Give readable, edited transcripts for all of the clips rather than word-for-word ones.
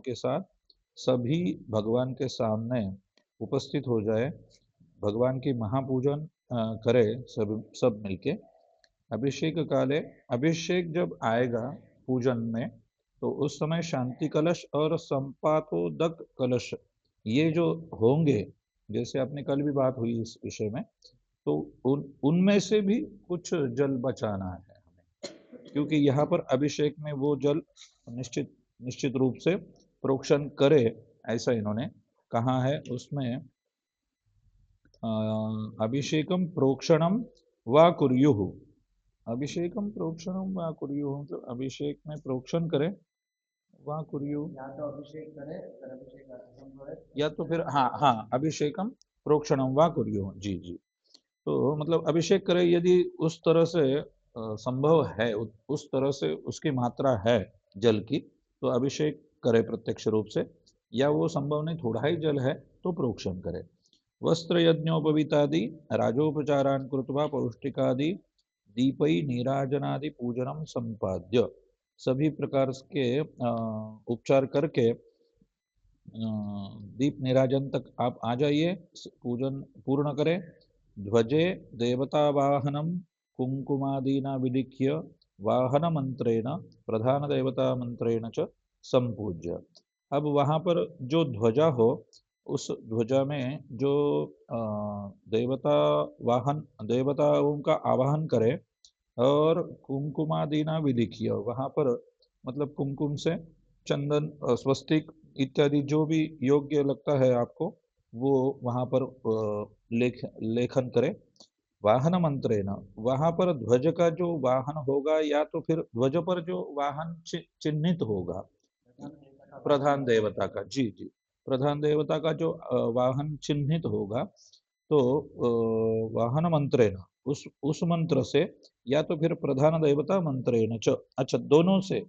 के साथ सभी भगवान के सामने उपस्थित हो जाए, भगवान की महापूजन करे सब मिलके। अभिषेक काले, अभिषेक जब आएगा पूजन में, तो उस समय शांति कलश और संपातोदक कलश ये जो होंगे, जैसे आपने कल भी बात हुई इस विषय में, तो उनमें से भी कुछ जल बचाना है हमें, क्योंकि यहाँ पर अभिषेक में वो जल निश्चित निश्चित रूप से प्रोक्षण करे, ऐसा इन्होंने कहा है। उसमें अभिषेकम प्रोक्षणम वा कुर्युः, अभिषेकम प्रोक्षणम वा कुर्युः मतलब अभिषेक में प्रोक्षण करे, वा कुर्युः या तो अभिषेक करे, अगर अभिषेक असंभव है या तो फिर हाँ हाँ अभिषेकम प्रोक्षणम वा कुर्युः, जी जी। तो मतलब अभिषेक करे यदि उस तरह से संभव है, उस तरह से उसकी मात्रा है जल की, तो अभिषेक करे प्रत्यक्ष रूप से, या वो संभव नहीं थोड़ा ही जल है तो प्रोक्षण करे। वस्त्र यज्ञोपवीतादि राजोपचारान् कृत्वा पौष्टिकादि दीपई नीराजनादि पूजनम संपाद्य, सभी प्रकार के उपचार करके दीप निराजन तक आप आ जाइए, पूजन पूर्ण करें। ध्वजे देवता वाहनम कुंकुमादीना विलिख्य वाहन मंत्रेण प्रधान देवता मंत्रेण च संपूज्य। अब वहां पर जो ध्वजा हो, उस ध्वजा में जो देवता वाहन देवताओं का आवाहन करे, और कुंकुमादीना विलिख्य, वहां पर मतलब कुमकुम से चंदन स्वस्तिक इत्यादि जो भी योग्य लगता है आपको, वो वहां पर लेखन करे। वाहन मंत्रेण, वहां पर ध्वज का जो वाहन होगा, या तो फिर ध्वज पर जो वाहन चिन्हित होगा, प्रधान देवता का, जी जी, प्रधान देवता का जो वाहन चिन्हित होगा, तो वाहन मंत्रेण, उस मंत्र से, या तो फिर प्रधान देवता मंत्रेण च, अच्छा दोनों से,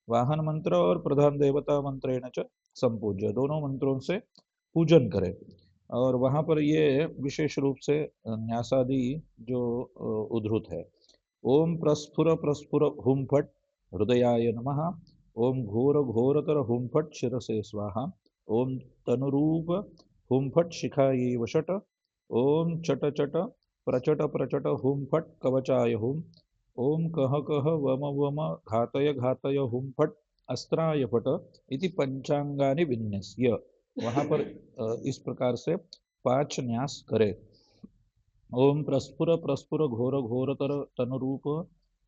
वाहन मंत्र और प्रधान देवता मंत्रेण च संपूज्य, दोनों मंत्रों से पूजन करें। और वहां पर ये विशेष रूप से न्यासादि जो उद्धृत है, ओम प्रस्फुर प्रस्फुर हुम फट हृदयाय नमः, ओम घोर घोरतर हुम फट शिरसे स्वाहा, ओम तनुरूप हुम फट शिखायै वषट, ओम चट चट प्रचट प्रचट हुम फट कवचाय हुम, ओम कह कह वम वम घातय घातय हुम फट अस्त्राय फट इति पंचांगानि विन्यस्य। वहां पर इस प्रकार से 5 न्यास करे। ओम प्रस्फुर प्रस्फुर घोर घोरतर तनुरूप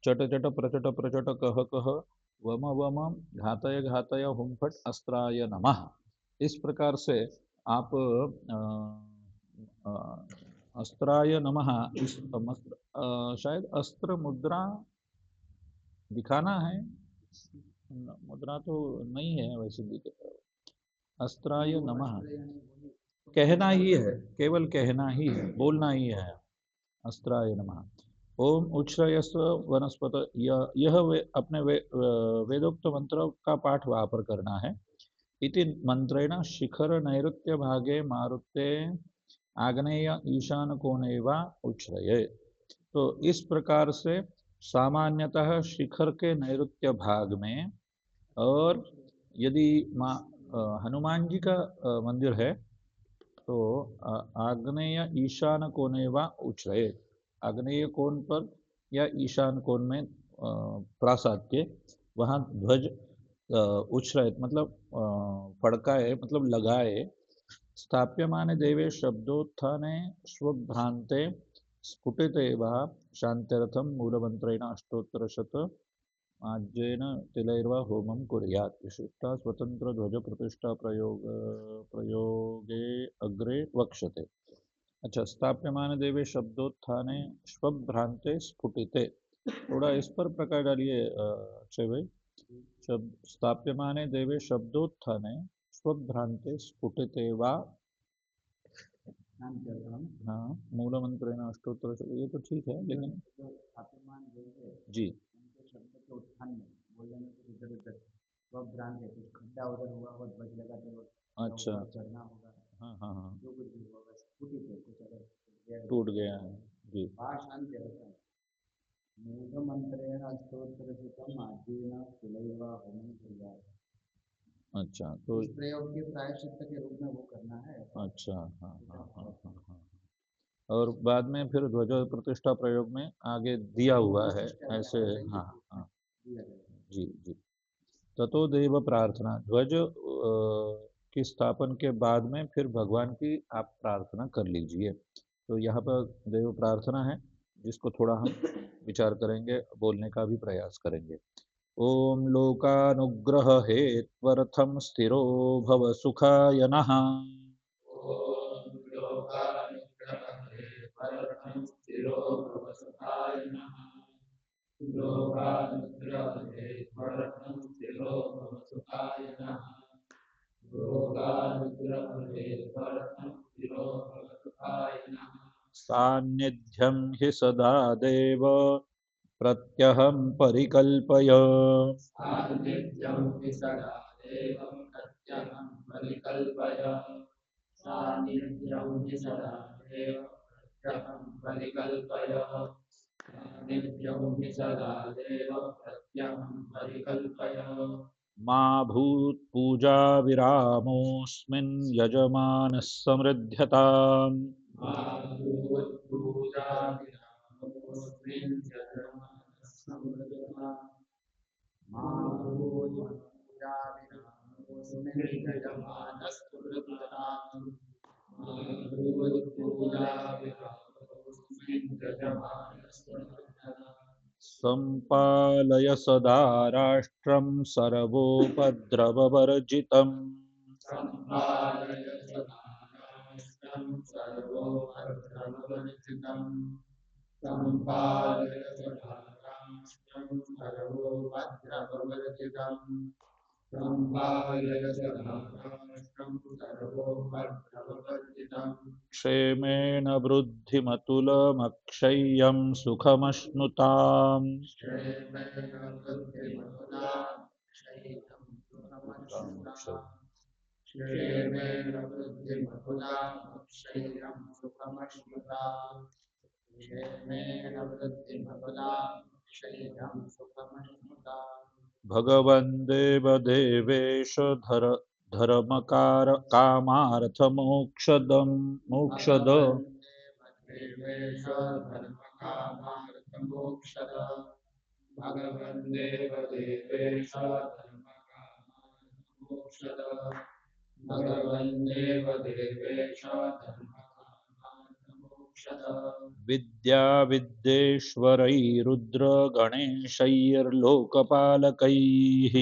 चट चट प्रचट प्रचट कह कह वम वम घातय घातय हुम फट अस्त्राय नमः। इस प्रकार से आप अस्त्राय नमः, शायद अस्त्र मुद्रा दिखाना है, मुद्रा तो नहीं है वैसे भी, अस्त्राय नमः कहना ही है, केवल कहना ही है, बोलना ही है, अस्त्राय नमः। ओम उच्छ्रयस्व वनस्पत, यह अपने वेदोक्त मंत्र का पाठ वहां पर करना है। इति मंत्रेण शिखर नैऋत्य भागे मारुते आग्नेय ईशान कोणे वा उच्छ्रये। तो इस प्रकार से सामान्यतः शिखर के नैऋत्य भाग में, और यदि हनुमान जी का मंदिर है, तो आग्नेय ईशान कोणे वा उच्छ्रये, आग्नेय कोण पर या ईशान कोण में प्रासाद के, वहां ध्वज उच्छ्रयत मतलब फड़काए, मतलब लगाए। स्थाप्यमाने देवे शब्दोत्थाने स्वभ्रांते स्फुटिते वा शांत्यर्थम मूलमंत्रेण अष्टोत्तरशत आज्येन तिलैर्वा होमं कुर्यात्। विशिष्टा स्वतंत्र ध्वज प्रतिष्ठा प्रयोगे अग्रे वक्ष्यते। अच्छा, स्थाप्यमान देवे शब्दोत्थाने स्वभ्रांते स्फुटिते, थोड़ा इस पर प्रकाश डालिए अक्षय भाई। शब्द स्थाप्यमाने देवे शब्दोत्थाने स्वभ्रांते स्फुटिते वा, हाँ मूल मंत्रेण अष्टोत्तर, ये तो ठीक है, लेकिन स्थापितमान जो है जी उनके शब्द के उत्थान में बोलने में कुछ इधर उधर वह भ्रांत है, कुछ खड्डा उधर हुआ हो, ध्वज लगाते वक्त अच्छा, ऊपर चढ़ना होगा, हाँ हाँ हाँ, जो कुछ भी होगा स्फुटित है, कुछ अगर टूट गया है, जी शांत रहता है। मूलमंत्रेण अष्टोत्तरशतम् आद्येन कुलैर्वा होमं कुर्यात्। अच्छा, तो इस प्रयोग के प्रायश्चित्त के रूप में वो करना है ऐसा अच्छा, हाँ हाँ हाँ विचार हाँ हाँ। और बाद में फिर ध्वज प्रतिष्ठा प्रयोग में आगे दिया हुआ है प्रतिष्ठा में ऐसे। हाँ सही हाँ है हाँ। दिया जाएगा। जी जी। ततो देव प्रार्थना, ध्वज की स्थापन के बाद में फिर भगवान की आप प्रार्थना कर लीजिए। तो यहाँ पर देव प्रार्थना है, जिसको थोड़ा हम विचार करेंगे, बोलने का भी प्रयास करेंगे। ओम लोकानुग्रह हेत्वर्थम स्थिरो भव सुखाय नः। सान्निध्यं हि सदा देव प्रत्यहं परिकल्पय। मा भूत् पूजा विरामोऽस्मिन् यजमानः समृध्यताम्। सम्पालय सदा राष्ट्रं सर्वोपद्रववर्जितम्। क्षेमेण वृद्धिमतुलमक्षय्यं सुखमश्नुताम्। भगवन् देवदेवेश धर्मकार कामार्थमोक्षदं मोक्षद। विद्या विद्येश्वरैरुद्र गणेशैर्लोकपालकैः।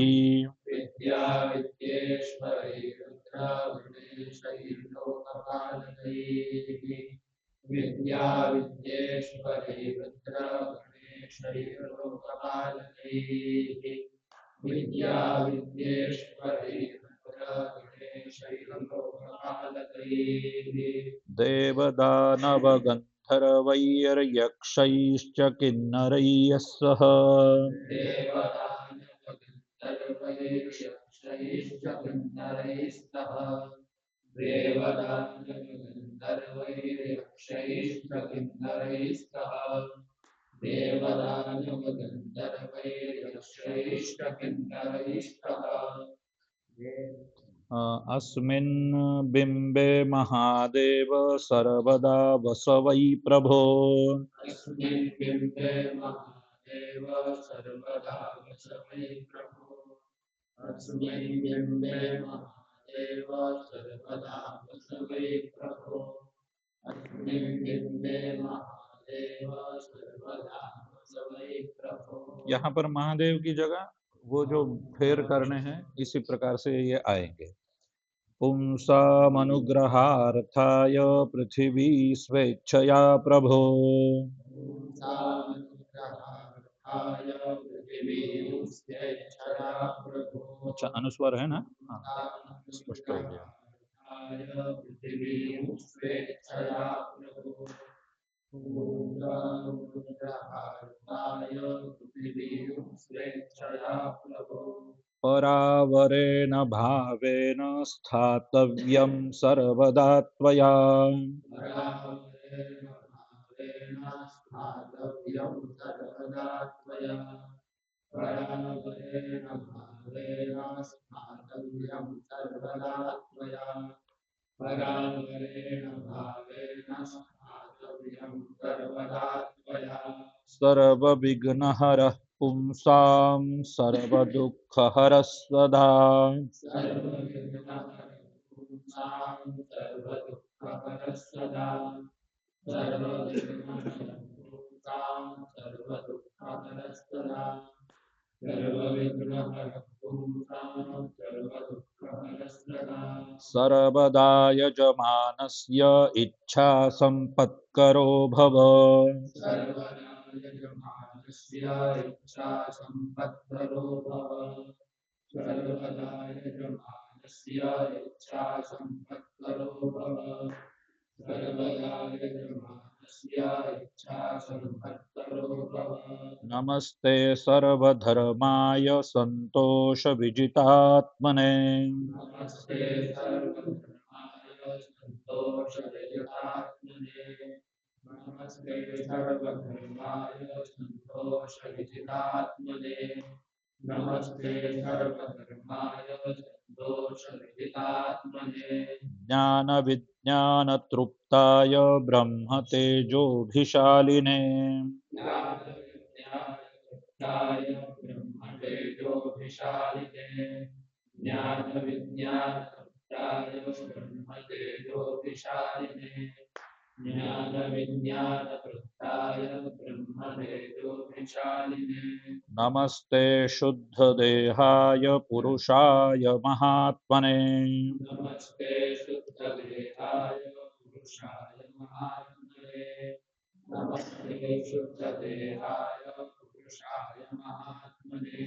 देवदानवगन्धर्वैर्यक्षैश्च किन्नरैः सह। अस्मिन् बिम्बे महादेव सर्वदा वस वै प्रभो। यहाँ पर महादेव की जगह वो जो फेर करने हैं, इसी प्रकार से ये आएंगे। पुंसामनुग्रहार्थाय पृथिवी स्वेच्छया प्रभो। अच्छा, अनुस्वर है ना? हाँ, स्पष्ट हो गया। परावरेण भावेन स्थातव्यं सर्वदा त्वया। भावेन स्नातव्यं सर्वदा त्वया परावरेण भावेन स्नातव्यं सर्वदा त्वया सर्वविघ्नहरः पुंसां सर्वदुःखहरः सदा सर्वविघ्नहरपुंसां सर्वदुःखहरः सदा सर्वविघ्नहरपुंसां सर्वदुःखहरः सदा सर्वविघ्नहरपुंसां सर्वदुःखहरः सदा सर्वदा यजमानस्य इच्छासम्पत्करो भव सर्वदा यजमानस्य इच्छा सम्पत्करो भव सर्वदा यजमानस्य इच्छा सम्पत्करो भव सर्वदा यजमानस्य इच्छा सम्पत्करो भव नमस्ते सर्वधर्माय सन्तोषविजितात्मने नमस्ते सर्वधर्माय सन्तोषविजितात्मने नमस्ते सर्वधर्माय सन्तोषविजितात्मने नमस्ते सर्वधर्माय सन्तोषविजितात्मने ज्ञानविज्ञानतृप्ताय ब्रह्मतेजोभिशालिने ज्ञानविज्ञानतृप्ताय ब्रह्मतेजोभिशालिने ज्ञानविज्ञानतृप्ताय ब्रह्मतेजोभिशालिने ज्ञानविज्ञानतृप्ताय ब्रह्मतेजोभिशालिने नमस्ते शुद्धदेहाय पुरुषाय महात्मने नमस्ते शुद्धदेहाय पुरुषाय महात्मने नमस्ते शुद्धदेहाय पुरुषाय महात्मने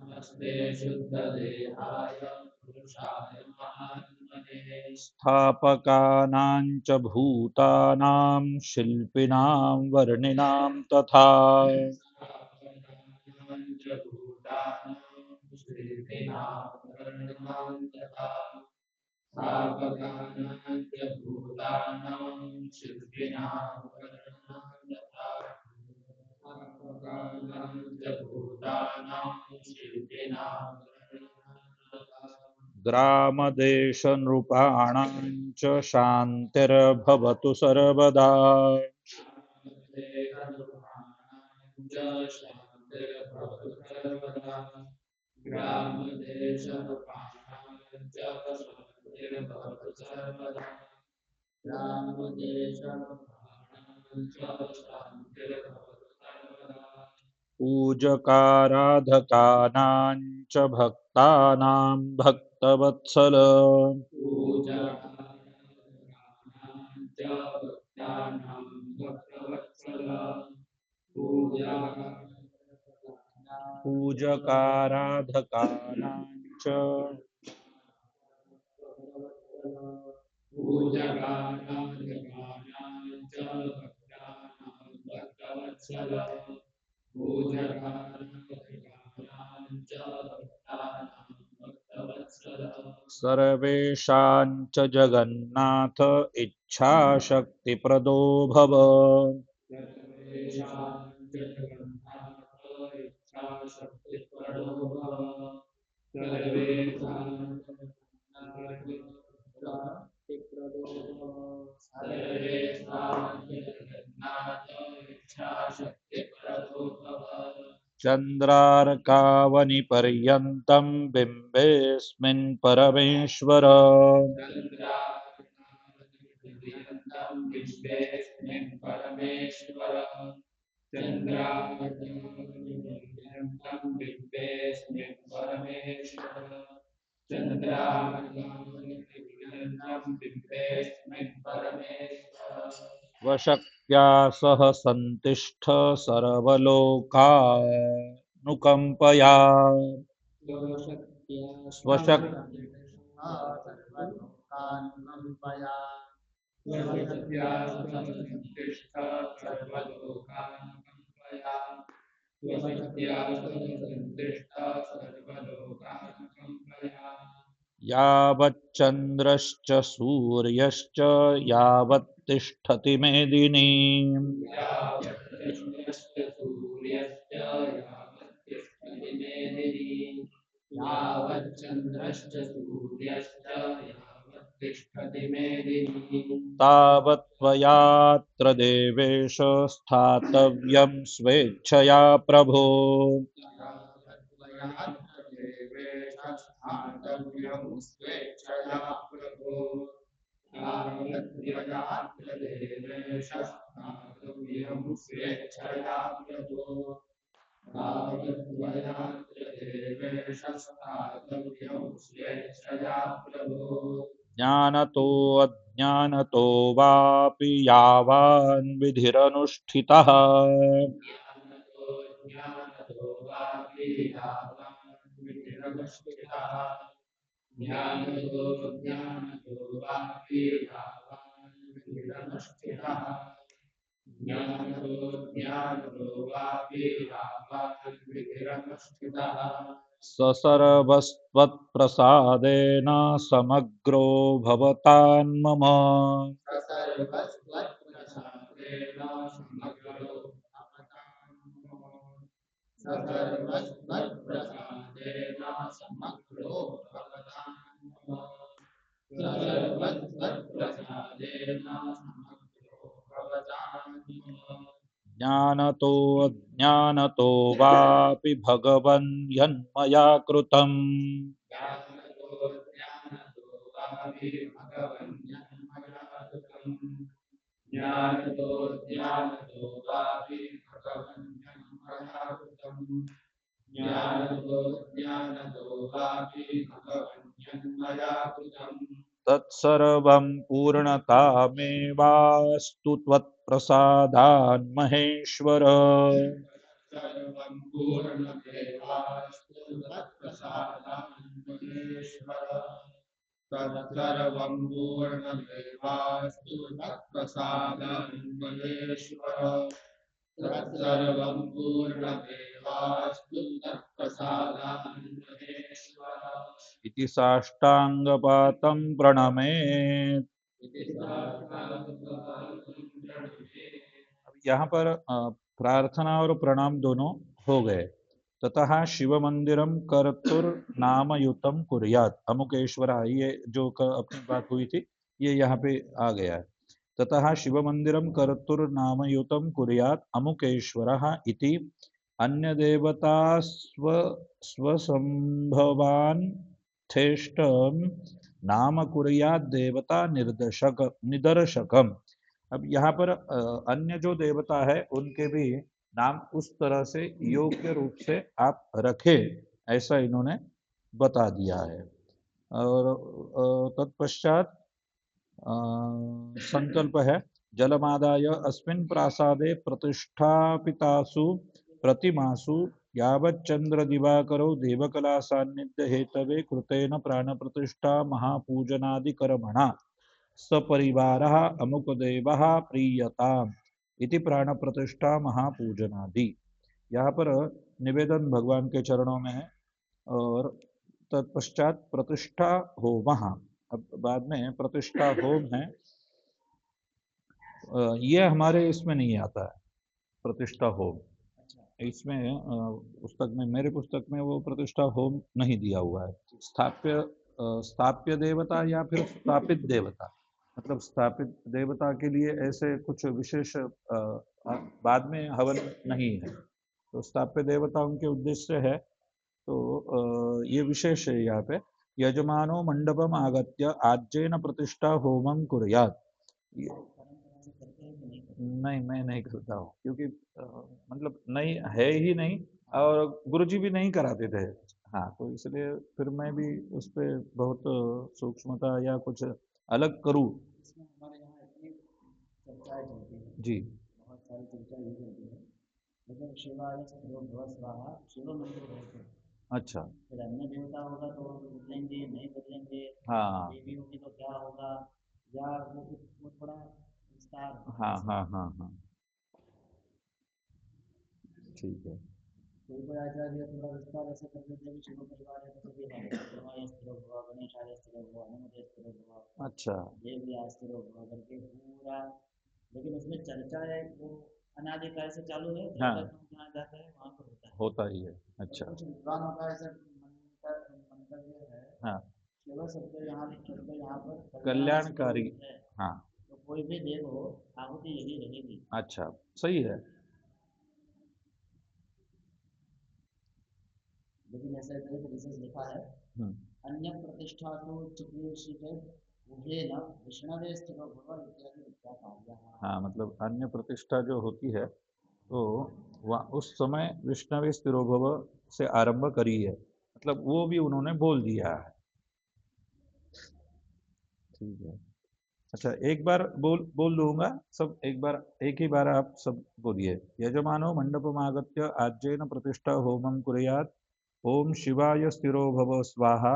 नमस्ते शुद्धदेहाय पुरुषाय महात्मने स्थापकानां च भूतानां शिल्पिनां वर्णिनां तथा स्थापनानां च भूतानां शिल्पिनां वर्णनां तथा स्थापकानां च भूतानां शिल्पिनां वर्णनां तथा स्थापकानां च भूतानां शिल्पिनां वर्णनां तथा ग्रामदेशनृपाणां च शान्तिर्भवतु सर्वदा च शान्तिर्भवतु सर्वदा ग्रामदेशनृपाणां च शान्तिर्भवतु सर्वदा ग्रामदेशनृपाणां च शान्तिर्भवतु सर्वदा पूजकाराधकानां च भक्तानां भक्तवत्सल पूजाकाराधकानां च भक्तानां भक्तवत्सल पूजाकाराधकानां पूजकाराधकानां च पूजकाराधकानां च भक्तानां भक्तवत्सल पूजकाराधकानां च भक्तानां भक्तवत्सल सर्वेषां च जगन्नाथ इच्छाशक्तिप्रदो भव सर्वेषां च जगन्नाथ इच्छाशक्तिप्रदो भव सर्वेषां च जगन्नाथ इच्छाशक्तिप्रदो भव सर्वेषां च जगन्नाथ इच्छाशक्तिप्रदो भव चन्द्रार्कावनिपर्यन्तं बिम्बेऽस्मिन् परमेश्वर चन्द्रार्कपर्यन्तं विश्वेऽस्मिन् परमेश्वर चन्द्रार्कपर्यन्तं विश्वेऽस्मिन् परमेश्वर चन्द्रार्कपर्यन्तं विश्वेऽस्मिन् परमेश्वर स्वशक्त्या सह सन्तिष्ठ सर्वलोकानुकम्पया स्वशक्त्या स्वशक् सर्वलोकानुकम्पया स्वशक्त्या सन्तिष्ठ सर्वलोकानुकम्पया स्वशक्त्या सन्तिष्ठ सर्वलोकानुकम्पया यावच्चन्द्रश्च सूर्यश्च यावत्तिष्ठति मेदिनी यावच्चन्द्रश्च सूर्यश्च यावत्तिष्ठति मेदिनी यावच्चन्द्रश्च सूर्यश्च यावत्तिष्ठति मेदिनी तावत् त्वयात्र देवेश स्थातव्यं स्वेच्छया प्रभो। यावत्त्वयात्र देवेश स्थातव्यं स्वेच्छया प्रभो यावत्त्वयात्र देवेश स्थातव्यं स्वेच्छया प्रभो यावत्त्वयात्र देवेश स्थातव्यं स्वेच्छया प्रभो ज्ञानतो अज्ञानतो वापि यावान् विधिरनुष्ठितः ज्ञानतो ज्ञानतो वापि यावान् विधिरनुष्ठितः ज्ञानतो ज्ञानतो वापि यावान् विधिरनुष्ठितः ज्ञानतो ज्ञानतो वापि यावान् विधिरनुष्ठितः स सर्वस्त्वत्प्रसादेन समग्रो भवतान्मम। सर्वस्त्वत्प्रसादेन समग्रो भवताम् सर्वस्त्वत्प्रसादेन समग्रो भवताम् सर्वस्त्वत्प्रसादेन समग्रो भवताम् ज्ञानतो अज्ञानतो वापि भगवन् यन्मया कृतम् ज्ञानतो ज्ञानतो वापि भगवन्यन्मया कृतम् ज्ञानतो ज्ञानतो वापि भगवन्यन्मया कृतम् ज्ञानतो ज्ञानतो वापि भगवन्यन्मया कृतम् तत्सर्वं पूर्णतामेवास्तु त्वत्प्रसादान् महेश्वर। सर्वं पूर्णमेवास्तु तत्प्रसादान्महेश्वर तत्सर्वं पूर्णमेवास्तु तत्प्रसादान्महेश्वर तत्सर्वं पूर्णमेवास्तु तत्प्रसादान्महेश्वर इति साष्टांगपातं प्रणमेत्। इति साक्षात् अब यहाँ पर प्रार्थना और प्रणाम दोनों हो गए। ततः शिव मंदिरम कर्तुर नामयुतम कुर्यात अमुकेश्वर, ये जो अपनी बात हुई थी ये यहाँ पे आ गया है। ततः शिव मंदिरम कर्तुर नामयुतम कुर्यात अमुकेश्वरः इति अन्य देवता स्वसंभवान थेष्टम नाम कुर्यात देवता निर्दशक निदर्शकम। अब यहाँ पर अन्य जो देवता है उनके भी नाम उस तरह से योग्य रूप से आप रखें, ऐसा इन्होंने बता दिया है। और तत्पश्चात संकल्प है, जलमादाय अस्मिन् प्रासादे प्रतिष्ठापितासु प्रतिमासु यावच्चंद्र दिवाकरो देवकला सान्निध्य हेतवे कृतेन प्राण प्रतिष्ठा महापूजनादि कर्मणा सपरिवारः अमुकदेवः प्रीयताम् इति प्राण प्रतिष्ठा महापूजनादि। यहाँ पर निवेदन भगवान के चरणों में है। और तत्पश्चात प्रतिष्ठा होमः, अब बाद में प्रतिष्ठा होम है, ये हमारे इसमें नहीं आता है प्रतिष्ठा होम। इसमें पुस्तक में, मेरे पुस्तक में वो प्रतिष्ठा होम नहीं दिया हुआ है। स्थाप्य देवता या फिर स्थापित देवता, मतलब स्थापित देवता के लिए ऐसे कुछ विशेष बाद में हवन नहीं है। तो स्थाप्य देवता उनके उद्देश्य है, तो ये विशेष है यहाँ पे। यजमानो मंडपम आगत्य आज्येन प्रतिष्ठा होमं कुर्यात्। नहीं, मैं नहीं करता हूँ, क्योंकि मतलब नहीं है ही नहीं, और गुरुजी भी नहीं कराते थे। हाँ, तो इसलिए फिर मैं भी उस पे बहुत सूक्ष्मता या कुछ अलग करूँ। इसमें हमारे यहाँ इतनी चर्चाएं चलती हैं, जी। बहुत सारी चर्चा ये चलती है। लेकिन शिवाय स्थिरो भव स्वाहा शिव मंदिर रहते अच्छा। फिर अन्य देवता होगा तो वो बदलेंगे नहीं बदलेंगे, हाँ देवी होगी तो क्या होगा, या वो थोड़ा विस्तार है हाँ ऐसा। हाँ हाँ हाँ, ठीक है। कोई कोई आचार्य थोड़ा विस्तार ऐसे कर देते हैं कि शिव परिवार है तो सभी भाई शिवाय स्थिरो भव गणेशाय स्थिरो भव हनुमते स्थिरो भव अच्छा। देवी स्थिरो भव करके पूरा। लेकिन उसमें चर्चा है वो अनादिकाल से चालू है, जब हाँ, तक हम जहाँ जाते हैं वहाँ पर होता है। होता ही है। और अच्छा। कुछ विद्वानों का ऐसा मंत्र मतलब ये है, हाँ, शिव शब्द यहाँ पर कल्याणकारी। है, हाँ, तो कोई भी देव हो आहुति यही रहेगी। अच्छा, सही है। लेकिन ऐसा एक विशेष लिखा है, हम्म, अन्य प्रतिष्ठा तो चिकीर्षित उभेन विष्णवे स्थिरो भव इत्यादि विद्या कार्याः। हाँ, मतलब अन्य प्रतिष्ठा जो होती है तो वह उस समय विष्णवे स्थिरोभव से आरंभ करी है, मतलब वो भी उन्होंने बोल दिया है। ठीक है। अच्छा, एक बार बोल बोल दूंगा सब, एक बार, एक ही बार आप सब बोलिए। यजमानो मंडपमागत्य आज्येन प्रतिष्ठा होमं कुर्यात्। ओम शिवाय स्थिरो भव स्वाहा।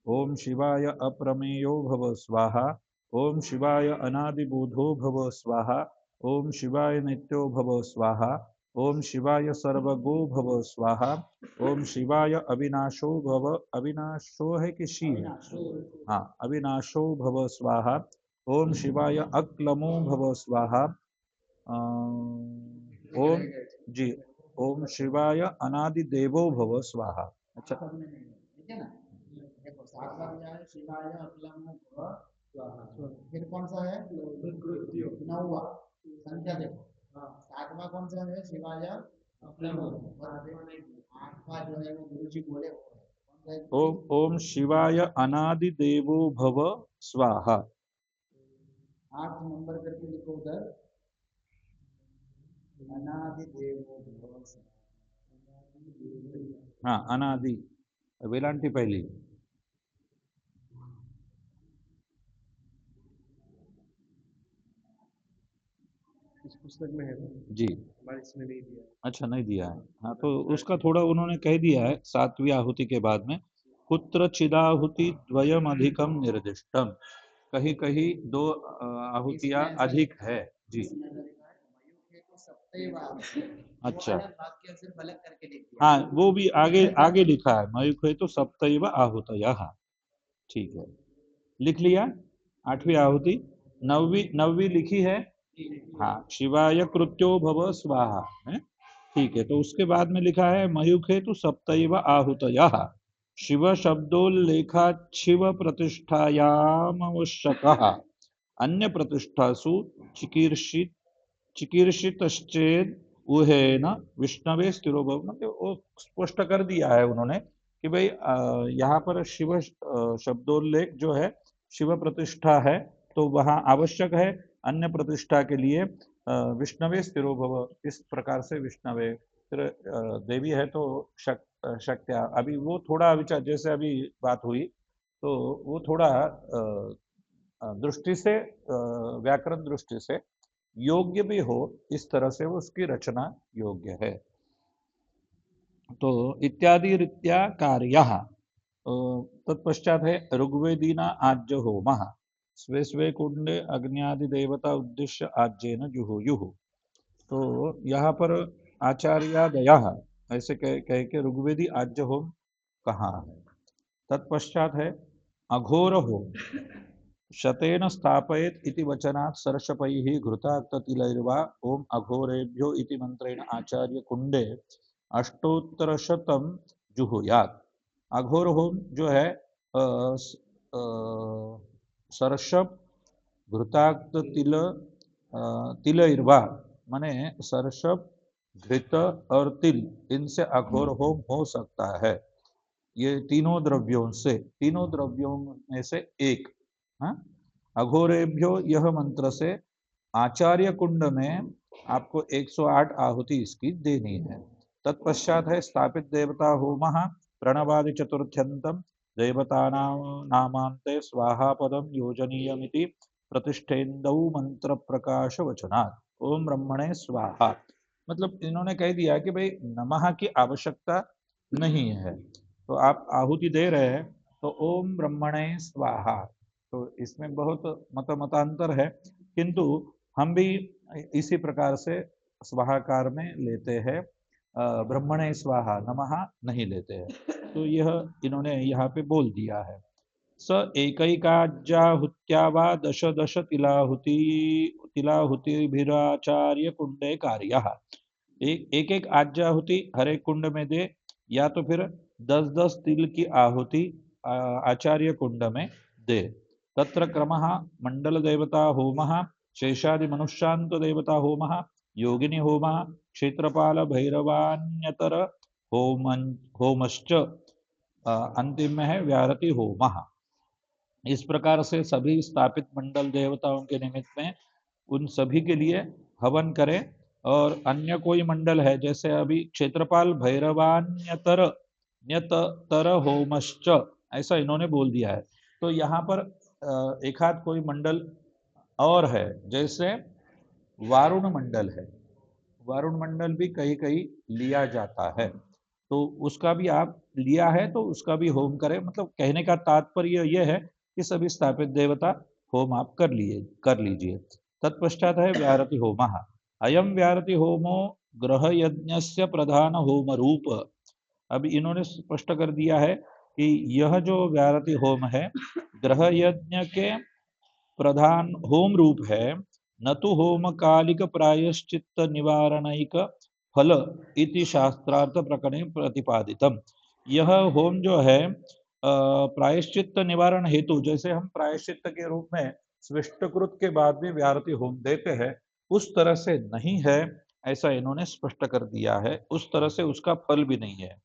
ओम शिवाय अप्रमेयो भव स्वाहा। ओम शिवाय अनादिबोधो भव स्वाहा। ओम शिवाय नित्यो भव स्वाहा। ओम शिवाय सर्वगो भव स्वाहा। ओम शिवाय अविनाशो भव, अविनाशो है कि शी है? हाँ, अविनाशो भव स्वाहा। ओम शिवाय अक्लमो भव स्वाहा। ओम जी, ओम शिवाय अनादि देवो भव स्वाहा। अच्छा, ठीक है ना? देखो 7 बार क्या है, शिवाय अक्लमो भव स्वाहा। फिर कौन सा है? 9वां संख्या देखो। 7वां कौन सा है? शिवाय अक्लमो। 8वां जो है वो गुरु जी बोले वो है, कौन सा है गुरु ओम जी? ओम शिवाय अनादि देवो भव स्वाहा। 8 नंबर करके लिखो उधर, अनादि देवो भव स्वाहा। हाँ, अनादि, वेलांटी पहली। इस पुस्तक में है जी, हमारे इसमें नहीं दिया। अच्छा, नहीं दिया है। हाँ, तो उसका थोड़ा उन्होंने कह दिया है 7वीं आहुति के बाद में, पुत्र चिदाहुति द्वयम अधिकम निर्दिष्टम। कहीं कहीं 2 आहुतियां अधिक है। जी, अच्छा, वाक्य सिर्फ अलग करके लिख दिया। हाँ, वो भी आगे आगे लिखा है, मयुखे तो सप्तैव आहुतयः। ठीक है, लिख लिया। 8वीं आहुति, 9वीं लिखी है। हाँ, शिवाय कृत्यो भव स्वाहा है। ठीक है, तो उसके बाद में लिखा है मयुखे तो सप्तैव आहुतयः। शिव शब्दोल्लेखा शिव प्रतिष्ठायाम आवश्यकः। अन्य प्रतिष्ठासु चिकीर्षित चिकीर्षितश्चेद उहेन विष्णवे स्थिरो भव। मतलब वो स्पष्ट कर दिया है उन्होंने कि भाई यहाँ पर शिव शब्दोल्लेख जो है शिव प्रतिष्ठा है, तो वहाँ आवश्यक है अन्य प्रतिष्ठा के लिए विष्णवे स्थिरो भव। इस प्रकार से विष्णवे, फिर देवी है तो शक्त्या। अभी वो थोड़ा विचार, जैसे अभी बात हुई, तो वो थोड़ा दृष्टि से, व्याकरण दृष्टि से योग्य भी हो, इस तरह से वो उसकी रचना योग्य है। तो इत्यादि रीत्या कार्यः। तत्पश्चात है ऋग्वेदीना आज्य होमः। स्वे स्वे कुंडे अग्न्यादि देवता उद्देश्य आज्येन जुहुयुः। तो यहाँ पर आचार्यादयः ऐसे कह के ऋग्वेदी आज्य होम कहा है। तत्पश्चात है अघोर होम। शतेन स्थापयेत् इति वचनात् सर्षपैः घृताक्ततिलैर्वा ओम अघोरेभ्यो इति मंत्रेण आचार्य कुंडे अष्टोत्तरशतम जुहुयात्। अघोर होम जो है सर्षप घृताक्त तिलैर्वा, माने सर्षप, घृत और तिल, इनसे अघोर होम हो सकता है। ये तीनों द्रव्यों से, तीनों द्रव्यों में से एक। हाँ, अघोरेभ्यो यह मंत्र से आचार्य कुंड में आपको 108 आहुति इसकी देनी है। तत्पश्चात है स्थापित देवता होमः। प्रणवादि चतुर्थ्यंतम देवतानां नामांते स्वाहा पदम योजनीयमिति प्रतिष्ठेन्दौ मंत्र प्रकाश वचनात् ओम ब्रह्मणे स्वाहा। मतलब इन्होंने कह दिया कि भाई नमः की आवश्यकता नहीं है, तो आप आहुति दे रहे हैं तो ओम ब्रह्मणे स्वाहा। तो इसमें बहुत मतांतर है, किंतु हम भी इसी प्रकार से स्वाहाकार में लेते हैं, ब्रह्मणे स्वाहा नमः नहीं लेते हैं। तो यह इन्होंने यहाँ पे बोल दिया है। स एकैकाज्याहुत्या वा दश दश तिलाहुतिभिराचार्य कुंडे कार्यः। एक एक आज्याहुति हर एक कुंड में दे, या तो फिर 10-10 तिल की आहुति आचार्य कुंड में दे। तत्र क्रमः मंडल देवता होमः, शेषादि मनुष्यान्त देवता होमः, योगिनी होमः, क्षेत्रपाल भैरवान्यतर होमश्च अंतिम में है व्यारति होमः। इस प्रकार से सभी स्थापित मंडल देवताओं के निमित्त में उन सभी के लिए हवन करें। और अन्य कोई मंडल है, जैसे अभी क्षेत्रपाल भैरवान्यतर न्यतर होमश्च, ऐसा इन्होंने बोल दिया है। तो यहाँ पर एक आध कोई मंडल और है, जैसे वारुण मंडल है। वारुण मंडल भी कहीं कहीं लिया जाता है, तो उसका भी आप लिया है तो उसका भी होम करें। मतलब कहने का तात्पर्य यह है कि सभी स्थापित देवता होम आप कर लीजिए। तत्पश्चात है व्यारति होमः। अयम व्यारति होमो ग्रह यज्ञस्य प्रधान होम रूप। अब इन्होंने स्पष्ट कर दिया है कि यह जो व्यारति होम है ग्रह यज्ञ के प्रधान होम रूप है, न तो होम कालिक प्रायश्चित्त निवारणिक फल इति शास्त्रार्थ प्रकरणे प्रतिपादितम। यह होम जो है प्रायश्चित्त निवारण हेतु, जैसे हम प्रायश्चित्त के रूप में स्विष्टकृत के बाद भी व्यारति होम देते हैं, उस तरह से नहीं है, ऐसा इन्होंने स्पष्ट कर दिया है। उस तरह से उसका फल भी नहीं है,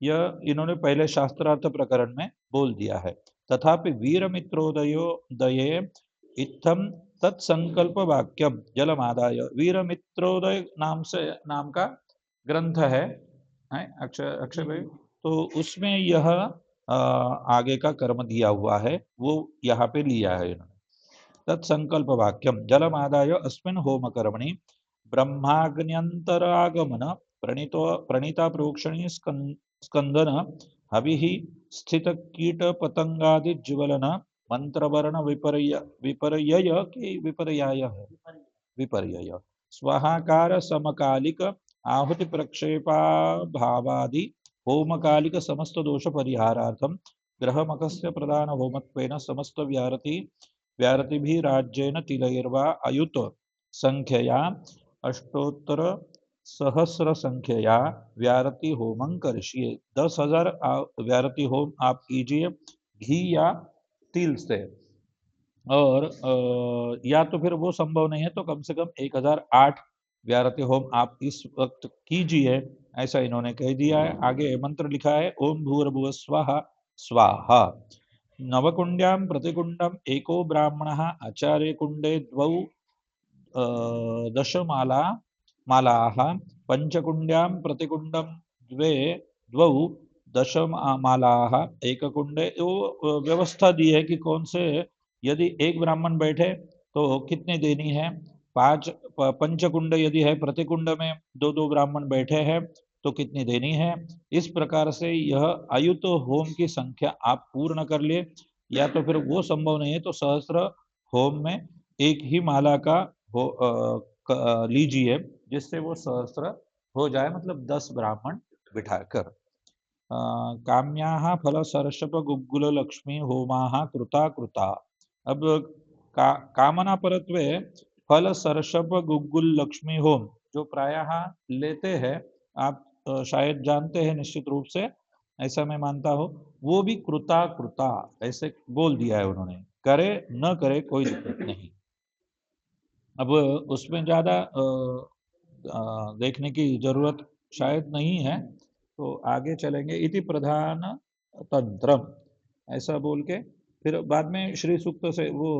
यह इन्होंने पहले शास्त्रार्थ प्रकरण में बोल दिया है। तथापि वीर मित्रोदयो दये इत्थम तत्संकल्प वाक्यम जलमादाय। वीर मित्रोदय नाम का ग्रंथ है, अक्षय अक्षय भाई, तो उसमें यह आगे का कर्म दिया हुआ है, वो यहाँ पे लिया है इन्होंने। तत्संकल्प वाक्यम जलमादाय अस्मिन् होम कर्मणि ब्रह्माग्न्यंतरागमन प्रणीता प्रोक्षणी स्कंदन हविः स्थित कीट पतंगादि ज्वलन मंत्रवर्ण विपर्यय की विपर्याय है, विपर्यय स्वाहाकार समकालिक आहुति प्रक्षेपा भावादि होमकालिक समस्त दोष परिहारार्थम ग्रहमकस्य प्रधान होमत्वेन समस्त व्यारति भी राज्येन तिलैर्वा अयुत संख्यया अष्टोत्तर सहस्र संख्यया व्यारति होमं करिष्ये। 10,000 व्यारति होम आप कीजिए घी या तिल से, और या तो फिर वो संभव नहीं है तो कम से कम 1008 व्यारति होम आप इस वक्त कीजिए, ऐसा इन्होंने कह दिया है। आगे मंत्र लिखा है ओम भूर्भुवः स्वाहा स्वाहा। नवकुंड्यां प्रतिकुंडम एको ब्राह्मणः आचार्य कुंडे द्वौ मालाः पंचकुंड्यां प्रतिकुंडम द्वौ मालाः एककुंडे। वो व्यवस्था दी है कि कौन से, यदि एक ब्राह्मण बैठे तो कितने देनी है। पंचकुंड यदि है, प्रतिकुंड में दो ब्राह्मण बैठे हैं तो कितनी देनी है। इस प्रकार से यह अयुत होम की संख्या आप पूर्ण कर लिए, या तो फिर वो संभव नहीं है तो सहस्त्र होम में एक ही माला का लीजिए, जिससे वो सहस्त्र हो जाए, मतलब 10 ब्राह्मण बिठाकर। काम्याः फल सर्षप गुग्गुल लक्ष्मी होमाः कृता कृता। अब कामना परत्वे फल सर्षप गुग्गुल लक्ष्मी होम जो प्रायः लेते हैं, आप शायद जानते हैं निश्चित रूप से, ऐसा मैं मानता हूँ, वो भी कृता कृता ऐसे बोल दिया है उन्होंने। करे न करे कोई दिक्कत नहीं। अब उसमें ज्यादा देखने की जरूरत शायद नहीं है, तो आगे चलेंगे। इति प्रधान तंत्रम ऐसा बोल के फिर बाद में श्री सूक्त से वो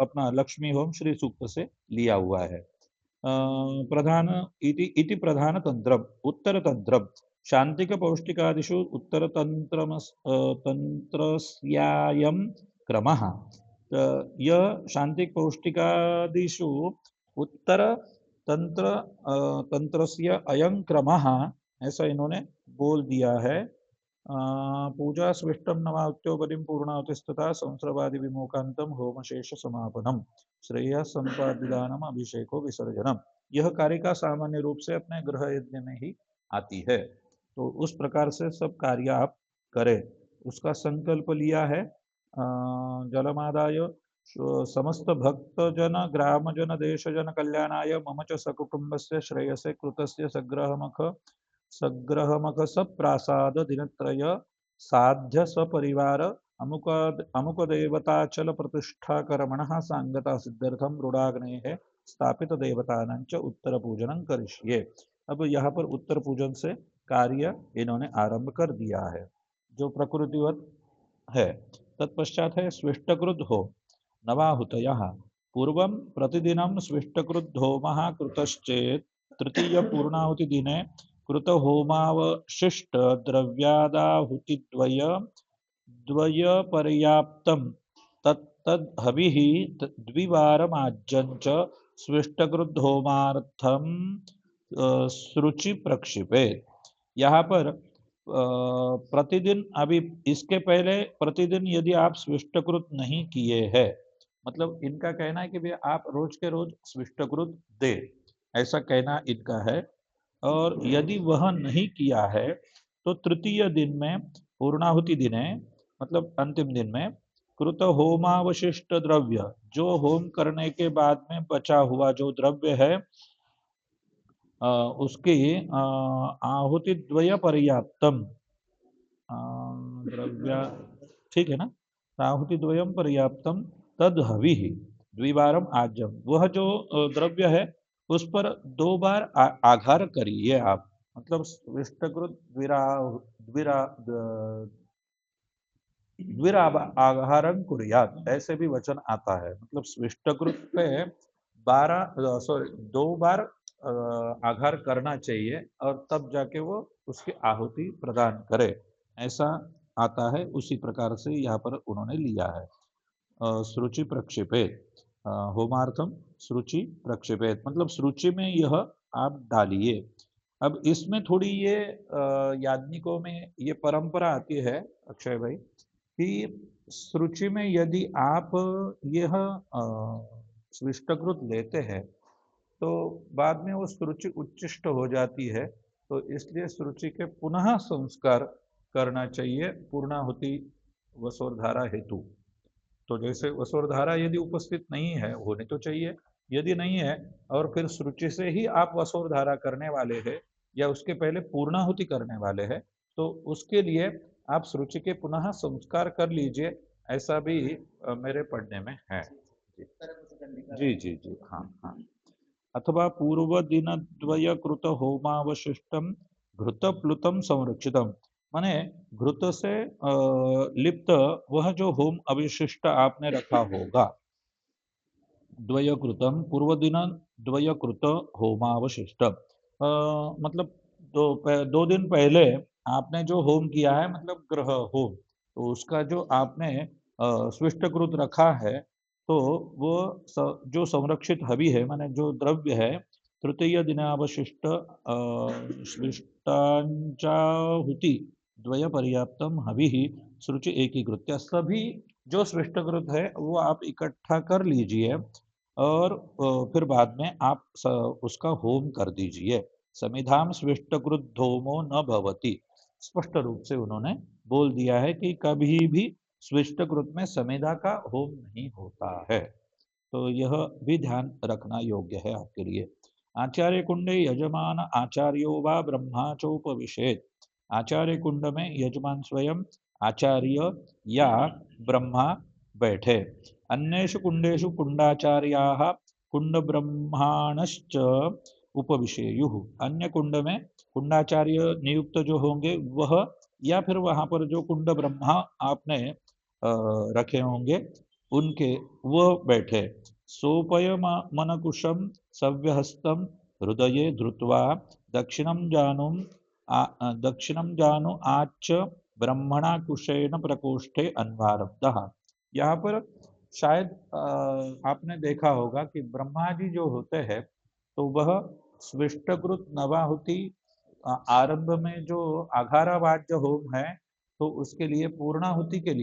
अपना लक्ष्मी होम श्री सूक्त से लिया हुआ है। प्रधान इति प्रधान तंत्रम उत्तर तंत्रम शांतिक पौष्टिकादिषु उत्तर तंत्रस्यायं क्रमः। यह शांतिक पौष्टिकादिषु उत्तर तंत्रस्य अयं क्रमः, ऐसा इन्होंने बोल दिया है। पूजा स्विष्टम नवात्योपरिम पूर्णावतिस्तथा संसर्वादि विमोकांतम होमशेष समापनम श्रेय संपादिदानम अभिषेको विसर्जनम। यह कार्य का सामान्य रूप से अपने गृह यज्ञ में ही आती है, तो उस प्रकार से सब कार्य आप करें, उसका संकल्प लिया है। जलमादाय समस्त भक्त जन ग्राम जन देश जन कल्याणाय मम च सकुटुंबस्य श्रेयसे कृतस्य सग्रहमख सप्रासाद दिनत्रय साध्य स्वपरिवार अमुक अमुक देवताचल प्रतिष्ठा कर्मणः सांगता सिद्ध्यर्थम रूढ़ाग्नेः स्थापित देवतानांच उत्तर पूजनं करिष्ये। अब यहाँ पर उत्तर पूजन से कार्य इन्होंने आरंभ कर दिया है जो प्रकृतिवत है। तत्पश्चात है स्विष्टकृत हो नवाहुतयः पूर्वं प्रतिदिनं स्विष्टकृत होमः कृतश्चेत् तृतीय पूर्णाहुति दिने कृत होमावशिष्ट द्रव्यादाहुतिद्वय द्वय पर्याप्तम तत्तद् हविः द्विवारमाज्यञ्च स्विष्टकृत होमार्थम शुचि प्रक्षिपेत्। यहाँ पर प्रतिदिन, अभी इसके पहले प्रतिदिन यदि आप स्विष्टकृत नहीं किए हैं, मतलब इनका कहना है कि भाई आप रोज के रोज स्विष्टकृत दे, ऐसा कहना इनका है। और यदि वह नहीं किया है तो तृतीय दिन में पूर्णाहुति दिन है, मतलब अंतिम दिन में कृत होमावशिष्ट द्रव्य, जो होम करने के बाद में बचा हुआ जो द्रव्य है उसकी आहुति द्वय पर्याप्तम द्रव्य, ठीक है ना, आहुति द्वयम पर्याप्तम तद हवि द्विवारम आज्यम, वह जो द्रव्य है उस पर 2 बार आघार करिए आप, मतलब विष्टकृत द्विरागारं कुर्यात्, ऐसे भी वचन आता है। मतलब स्विष्टकृत पे 2 बार आघार करना चाहिए और तब जाके वो उसकी आहुति प्रदान करे, ऐसा आता है। उसी प्रकार से यहाँ पर उन्होंने लिया है। श्रुचि प्रक्षेपेत, होमार्थम श्रुचि प्रक्षेपेत, मतलब श्रुचि में यह आप डालिए। अब इसमें थोड़ी ये याज्ञिकों में ये परंपरा आती है अक्षय भाई कि श्रुचि में यदि आप यह स्विष्टकृत लेते हैं तो बाद में वो श्रुचि उच्चिष्ट हो जाती है, तो इसलिए श्रुचि के पुनः संस्कार करना चाहिए पूर्णाहुति वसोरधारा हेतु। तो जैसे वसोरधारा यदि उपस्थित नहीं है, होनी तो चाहिए, यदि नहीं है और फिर श्रुचि से ही आप वसोरधारा करने वाले हैं या उसके पहले पूर्णाहुति करने वाले हैं, तो उसके लिए आप श्रुचि के पुनः संस्कार कर लीजिए, ऐसा भी मेरे पढ़ने में है। जी जी जी, हाँ हाँ। अथवा पूर्व दिन द्वय कृत होमावशिष्टम घृत प्लुतम संरक्षितम, माने घृत से लिप्त वह जो होम अवशिष्ट आपने रखा होगा, द्वयकृतम पूर्व दिन द्वयकृत होमावशिष्ट, मतलब 2 दिन पहले आपने जो होम किया है, मतलब ग्रह होम, तो उसका जो आपने स्विष्टकृत रखा है, तो वो जो संरक्षित हवि है, माने जो द्रव्य है, तृतीय दिनावशिष्ट स्विष्टांचाहुति द्वय पर्याप्तम हवि शुचि एकीकृत्य, सभी जो स्विष्टकृत है वो आप इकट्ठा कर लीजिए और फिर बाद में आप उसका होम कर दीजिए। समिधाम स्विष्टकृत होमो न भवति, स्पष्ट रूप से उन्होंने बोल दिया है कि कभी भी स्विष्टकृत में समिधा का होम नहीं होता है। तो यह भी ध्यान रखना योग्य है आपके लिए। आचार्य कुंडे यजमान आचार्यो वा ब्रह्मा चोपविशेत, आचार्य कुंड में यजमान स्वयं आचार्य या ब्रह्मा बैठे। अन्येषु कुंडेषु कुंडाचार्याः कुंड ब्रह्माणश्च उपविशेयुः, अन्य कुंड में कुंडाचार्य नियुक्त जो होंगे वह, या फिर वहां पर जो कुंड ब्रह्मा आपने रखे होंगे उनके वो बैठे। सोपय मनकुशम सव्यहस्तम हृदये धृत्वा दक्षिणम जानु आच ब्रह्मणा कुशेन प्रकोष्ठे अन्वारब्धः। यहाँ पर शायद आपने देखा होगा कि ब्रह्मा जी जो होते हैं तो वह स्विष्टकृत नवाहुति आरंभ में जो आघारावाज्य होम है, तो उसके लिए पूर्णाहुति के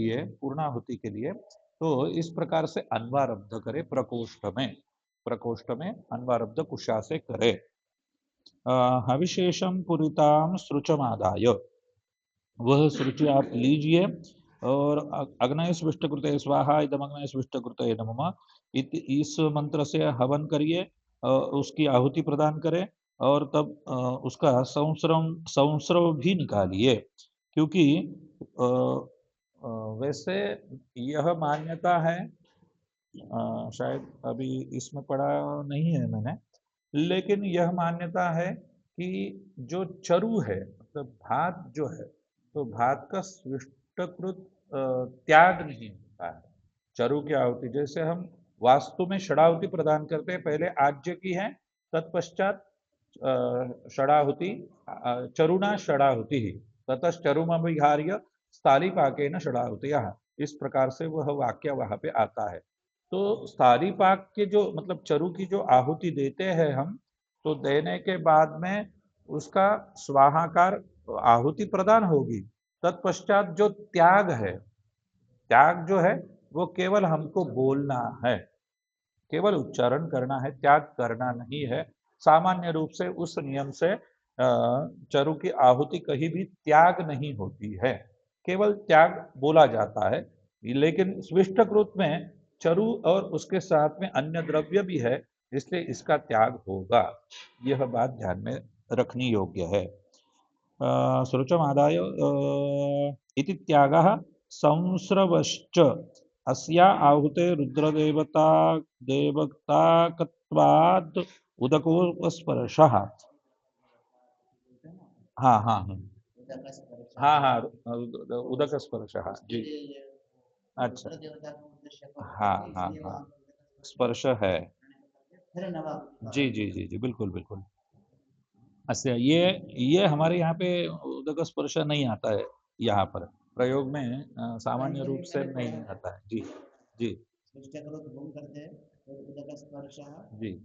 लिए तो इस प्रकार से अन्वारब्ध करे, प्रकोष्ठ में अन्वारब्ध कुशा से करे। हविशेषम पुरिताम श्रुचमादाय, वह श्रुचि आप लीजिए और अग्नय स्विष्टकृते स्वाहा इदम अग्नय स्विष्टकृते नमः इस मंत्र से हवन करिए, उसकी आहुति प्रदान करें और तब उसका संस्रव भी निकालिए, क्योंकि वैसे यह मान्यता है, शायद अभी इसमें पढ़ा नहीं है मैंने, लेकिन यह मान्यता है कि जो चरु है मतलब भात जो है, तो भात का सृष्टकृत त्याग नहीं होता है। चरु की आहुति जैसे हम वास्तु में षडाहुति प्रदान करते हैं, पहले आज्य की है, तत्पश्चात षडाहुति, चरुणा षडाहुति ही ततश्चरुमभिहार्य स्थालीपाकेन षडाहुतियः, इस प्रकार से वह वाक्य वहां पे आता है। तो स्थालीपाक के जो मतलब चरु की जो आहुति देते हैं हम, तो देने के बाद में उसका स्वाहाकार आहुति प्रदान होगी। तत्पश्चात जो त्याग है, त्याग जो है वो केवल हमको बोलना है, केवल उच्चारण करना है, त्याग करना नहीं है। सामान्य रूप से उस नियम से चरु की आहुति कहीं भी त्याग नहीं होती है, केवल त्याग बोला जाता है। लेकिन स्विष्टकृत में चरु और उसके साथ में अन्य द्रव्य भी है, इसलिए इसका त्याग होगा। यह बात ध्यान में रखनी योग्य है। सुरुचमादाय इति त्यागः संस्रवश्च अस्या आहुते रुद्रदेवता देवताकत्वात् उदकोपस्पर्शः। हाँ हाँ हाँ हाँ उदक स्पर्शः जी। अच्छा हाँ हाँ हाँ स्पर्श है जी जी जी जी बिल्कुल बिल्कुल। अच्छा ये हमारे यहाँ पे उदक स्पर्श नहीं आता है, यहाँ पर प्रयोग में सामान्य रूप से नहीं आता है जी जी जी।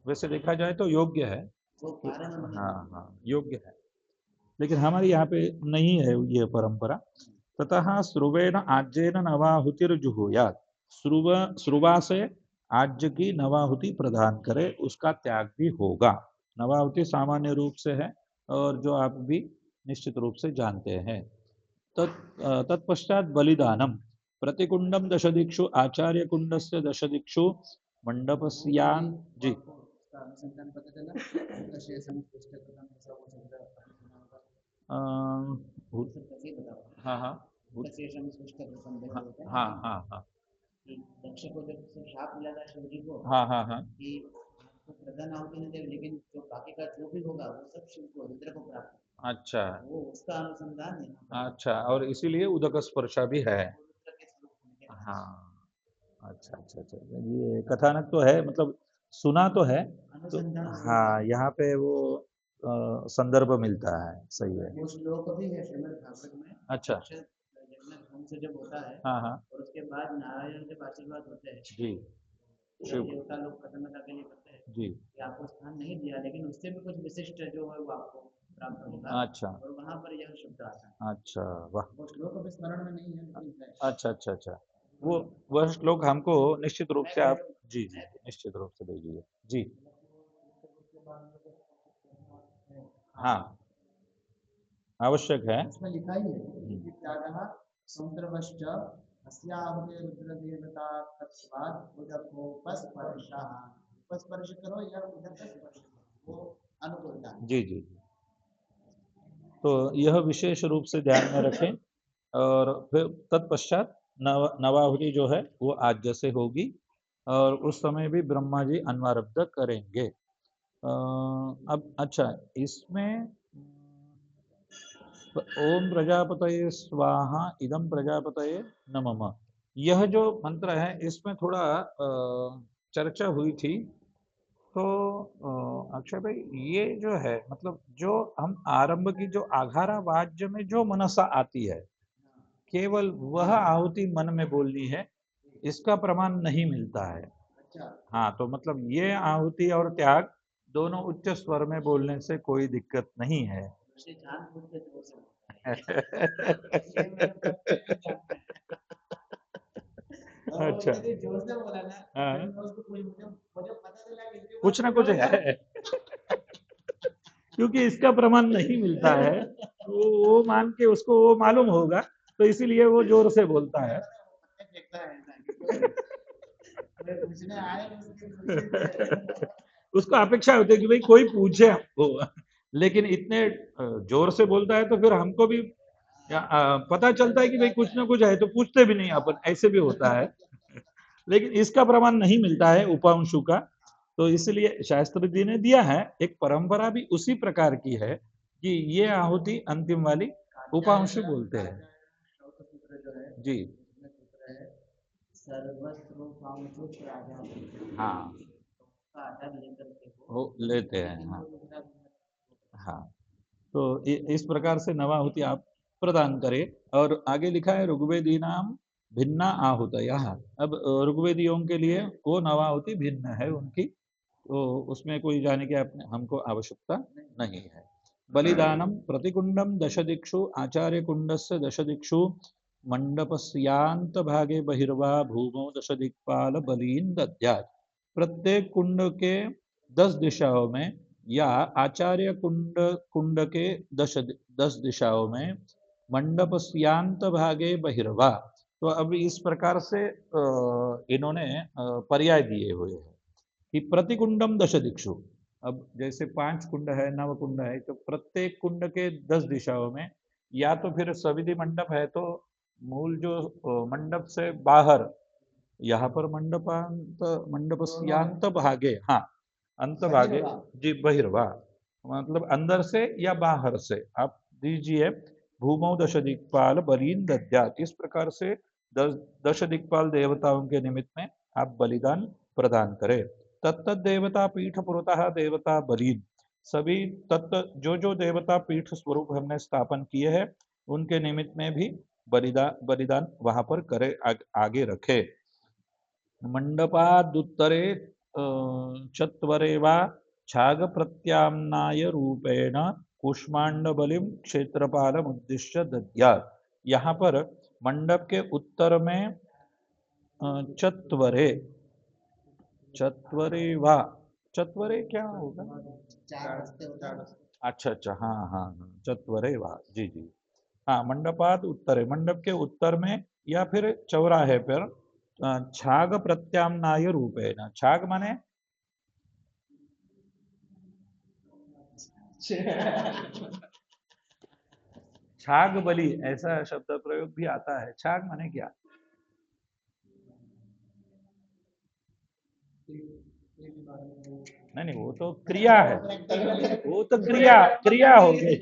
वैसे देखा जाए तो योग्य है, हाँ हाँ योग्य है, लेकिन हमारे यहाँ पे नहीं है ये परंपरा। ततः श्रुवेण आज्येन नवाहुतिर्जुहुयात्, श्रुवा से आज्य की नवाहुति प्रदान करे, उसका त्याग भी होगा। नवाहुति सामान्य रूप से है और जो आप भी निश्चित रूप से जानते हैं। तत्पश्चात बलिदानम प्रतिकुंडम दशदिक्षु आचार्य कुंडस्य दशदिक्षु मंडपस्यान जी। हाँ हाँ हाँ हाँ हाँ दक्ष को जब श्राप मिला था शिव जी को, हाँ हाँ हाँ कि आपको प्रधान आहुति नहीं देगी, लेकिन जो बाकी का जो भी होगा वो सब शिव को रुद्र को प्राप्त है। अच्छा वो उसका अनुसंधान है। अच्छा, और इसीलिए उदक स्पर्शा भी है। हाँ अच्छा अच्छा अच्छा, ये कथानक तो है, मतलब सुना तो है तो, हाँ यहाँ पे वो संदर्भ मिलता है, सही है। वो श्लोक भी है श्रीमद् भागवत में। अच्छा से जब होता है हाँ हाँ और उसके बाद नारायण जब आशीर्वाद होते हैं जी शिव देवता लोग प्रसन्नता के लिए करते हैं जी कि आपको स्थान नहीं दिया, लेकिन उससे भी कुछ विशिष्ट जो है वो आपको प्राप्त होगा। अच्छा और वहां पर यह शब्द आता है। अच्छा वाह, वो श्लोक अभी स्मरण में नहीं है लेकिन है। अच्छा अच्छा अच्छा, वो वह श्लोक हमको निश्चित रूप से आप जी जी निश्चित रूप से दीजिए जी। हाँ आवश्यक है। उसमें लिखा ही है कि त्यागः संप्रवश्च अस्याहुते रुद्रदेवता तत्स्वात् उदकोपस्पर्शः। उपस्पर्श करो या उदकस्पर्श करो, वो अनुकूलता है। जी जी, तो यह विशेष रूप से ध्यान में रखें। और फिर तत्पश्चात नवाहुति जो है वो आज्ञा से होगी, और उस समय भी ब्रह्मा जी अन्वारब्ध करेंगे। अब अच्छा, इसमें ओम प्रजापतये स्वाहा इदम प्रजापतये नमः, यह जो मंत्र है इसमें थोड़ा चर्चा हुई थी। तो अक्षय भाई ये जो है मतलब जो हम आरंभ की जो आघारा वाद्य में जो मनसा आती है, केवल वह आहुति मन में बोलनी है, इसका प्रमाण नहीं मिलता है। हाँ तो मतलब ये आहुति और त्याग दोनों उच्च स्वर में बोलने से कोई दिक्कत नहीं है। अच्छा हाँ कुछ ना कुछ है क्योंकि इसका प्रमाण नहीं मिलता है, तो वो मान के उसको वो मालूम होगा, तो इसीलिए वो जोर से बोलता है। उसको अपेक्षा होती है कि भाई कोई पूछे हमको, लेकिन इतने जोर से बोलता है तो फिर हमको भी या पता चलता है कि भाई कुछ ना कुछ है तो पूछते भी नहीं अपन, ऐसे भी होता है। लेकिन इसका प्रमाण नहीं मिलता है उपांशु का, तो इसलिए शास्त्र जी ने दिया है। एक परंपरा भी उसी प्रकार की है कि ये आहुति अंतिम वाली उपांशु बोलते हैं। सूत्र जो है जी उसमें सूत्र है सर्वस्रोपांशु प्राजापति, हाँ, का आधार लेकर के वो लेते हैं लेकिन हाँ। वो दूसरा हाँ, तो इस प्रकार से नवाहुति आप प्रदान करें। और आगे लिखा है ऋग्वेदी नाम भिन्ना आहुतयः। अब ऋग्वेदियों के लिए वो नवाहुति भिन्न है उनकी, तो उसमें कोई जाने की अपने हमको आवश्यकता नहीं है। बलिदानम प्रतिकुंडम दशदिक्षु आचार्य कुंडस्य दशदिक्षु मंडपस्यांत भागे बहिर्वा भूमौ दशदिक्पाल बलीन दद्यात्। प्रत्येक कुंड के 10 दिशाओं में या आचार्य कुंड कुंड के 10 दिशाओं में मंडपस्यांत भागे बहिर्वा। तो अब इस प्रकार से इन्होंने पर्याय दिए हुए हैं कि प्रतिकुंडम दश दिक्षु। अब जैसे 5 कुंड है, 9 कुंड है, तो प्रत्येक कुंड के 10 दिशाओं में, या तो फिर सविधि मंडप है तो मूल जो मंडप से बाहर, यहाँ पर मंडपांत मंडपस्यांत भागे, हाँ अंत भागे, बहिर्वा। जी बहिर्वा, मतलब अंदर से या बाहर से आप दीजिए। भूमौ दश दिक्पाल बलीन दद्यात्। इस प्रकार से 10 दिक्पाल देवताओं के निमित्त में आप बलिदान प्रदान करें। तत्त देवता पीठ पुरतः देवता बलीन। सभी तत्त जो देवता पीठ स्वरूप हमने स्थापन किए हैं उनके निमित्त में भी बलिदान बलिदान वहां पर करे, आगे रखे। मंडपादुत्तरे चत्वरे वा छाग प्रत्याम्नाय रूपेण कूष्मांड क्षेत्रपालमुद्दिश्य दद्यात्। यहाँ पर मंडप के उत्तर में चत्वरे, चत्वरे वा, चत्वरे क्या होगा? चार रास्ते होते हैं। अच्छा अच्छा, हाँ हाँ हाँ, चत्वरे वा, जी जी। हाँ, मंडपात उत्तरे, मंडप के उत्तर में या फिर चौराहे पर छाग प्रत्याम्नाय रूपेण। छाग माने छाग बलि, ऐसा शब्द प्रयोग भी आता है। छाग माने क्या? नहीं नहीं, वो तो क्रिया है, वो तो क्रिया क्रिया हो गई।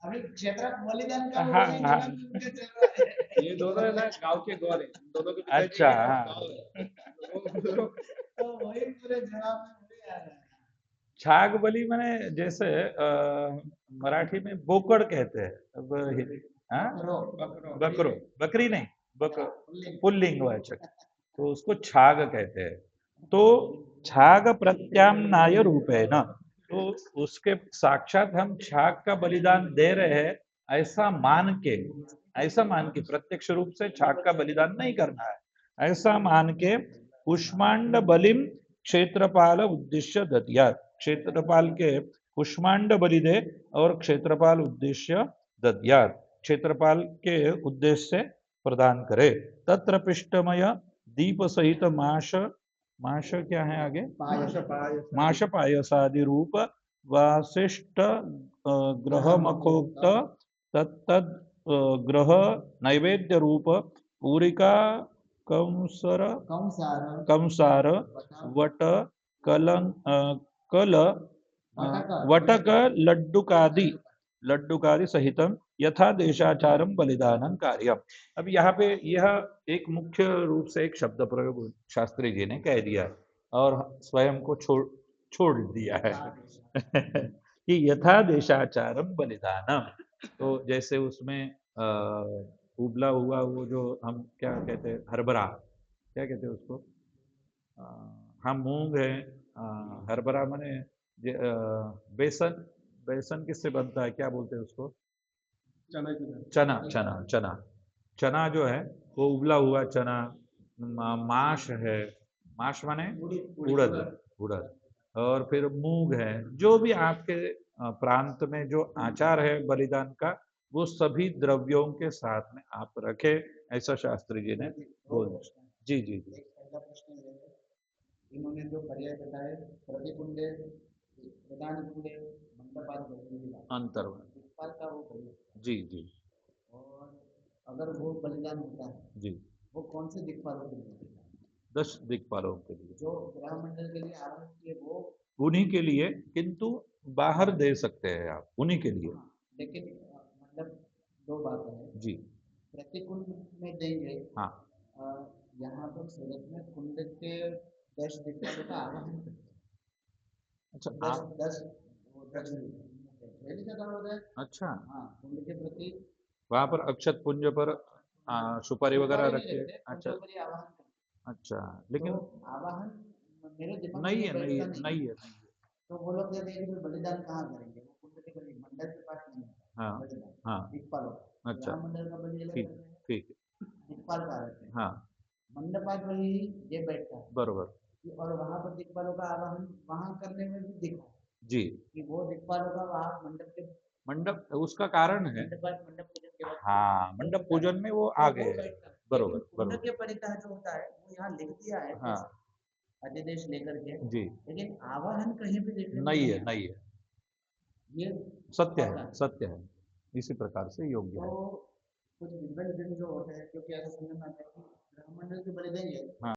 अभी क्षेत्र बलिदान का हाँ वही हाँ, नियम उनके चल रहा है। ये दोनों है ना गांव के गौर है, दोनों के पिताजी अच्छा है हाँ। गाँव है। तो वही पूरे जवाब में वही आ रहा है। छाग बलि माने जैसे मराठी में बोकड़ कहते हैं। अब हाँ, बकरो बकरो, बकरी नहीं, बकरो पुल्लिंग। पुल्लिंग वाचक, तो उसको छाग कहते हैं। तो छाग प्रत्याम्नाय रूपेण, तो उसके साक्षात हम छाग का बलिदान दे रहे हैं, ऐसा मान के, ऐसा मान के प्रत्यक्ष रूप से छाग का बलिदान नहीं करना है, ऐसा मान के कुष्मांड बलिम क्षेत्रपाल उद्देश्य दद्यात्। क्षेत्रपाल के कुष्मांड बलि दे और क्षेत्रपाल उद्देश्य दद्यात्, क्षेत्रपाल के उद्देश्य से प्रदान करे। तत्र पिष्टमय दीप सहित माश, माश क्या है आगे? माश पायसादि रूप वासिष्ठ ग्रह मखोक्त तत्तद ग्रह नैवेद्य रूप पूरिका कंसर कंसार कंसार वट कलं कल वटक लड्डुकादि, लड्डुकादि सहितम यथा देशाचारम बलिदानम कार्यम। अब यहाँ पे यह एक मुख्य रूप से एक शब्द प्रयोग शास्त्री जी ने कह दिया और स्वयं को छोड़ छोड़ दिया है कि यथा देशाचारम बलिदानम। तो जैसे उसमें उबला हुआ वो जो हम क्या कहते हैं, हरभरा, क्या कहते हैं उसको? अ, हाँ मूंग है, हरभरा माने बेसन, बेसन किससे बनता है, क्या बोलते हैं उसको? चना चना चना, चना जो है वो उबला हुआ चना। माश है, माश माने उड़द, उड़द। और फिर मूंग है। जो भी आपके प्रांत में जो आचार है बलिदान का, वो सभी द्रव्यों के साथ में आप रखे, ऐसा शास्त्री जी ने बोल। जी जी जी। एक पहला प्रश्न ये है, इन्होंने जो पर्याय बताए प्रतिकुंडे, प्रधान कुंडे, मंडपात बलि अंतर दिक्पाल का वो बलि। जी जी और अगर वो बलिदान होता है जी। वो कौन से दिक्पालों के लिए होता है? 10 दिक्पालों के लिए, जो ग्रह मंडल के लिए आरंभ किए वो, उन्हीं के लिए, किंतु बाहर दे सकते हैं आप उन्हीं के लिए। हाँ, लेकिन मतलब दो बातें हैं। जी प्रतिकुंड में देंगे, हाँ यहाँ पर सूरत में कुंड के 10 दिक्पालों का आवाहन करते हैं। अच्छा 10 आप 10 वो 10 रैली का काम होता है। अच्छा हाँ, कुंड के प्रति वहां पर अक्षत पुंज पर सुपारी वगैरह सुपारी रख नहीं के। रखते, अच्छा कुंडों पर ही आवाहन करते अच्छा, हैं। लेकिन तो आवाहन मेरे दिमाग में नहीं ये है बैठता नहीं है। तो वो लोग कहते हैं कि फिर बलिदान कहाँ करेंगे, वो कुंड के बलि मंडल के पास नहीं होता हाँ बलिदान, हाँ दिक्पालों का। अच्छा ग्रह मंडल का बलि अलग ठीक रहता है, ठीक है दिक्पाल का रहता है। हाँ मंडपात बलि ये बैठता है बरोबर और वहां पर दिक्पालों का आवाहन वहां करने में भी दिखा जी। कि वो दिक्पालों का वहां मंडप के मंडप उसका कारण है, मंडप पूजन के बाद हाँ मंडप पूजन में वो आ गए हैं। बैठता है। बरोबर लेकिन कुंड बरोबर के परितः जो होता है वो यहाँ लिख दिया है हाँ अधिदेश लेकर के, जी। लेकिन आवाहन कहीं भी देखने को नहीं नहीं है आता। नहीं है, ये सत्य होता है है। सत्य है, इसी प्रकार से योग्य तो है। कुछ दिव्य दिन जो होते हैं, क्योंकि ऐसा सुनने में आता है कि ब्रह्मंडल के बलि देंगे हाँ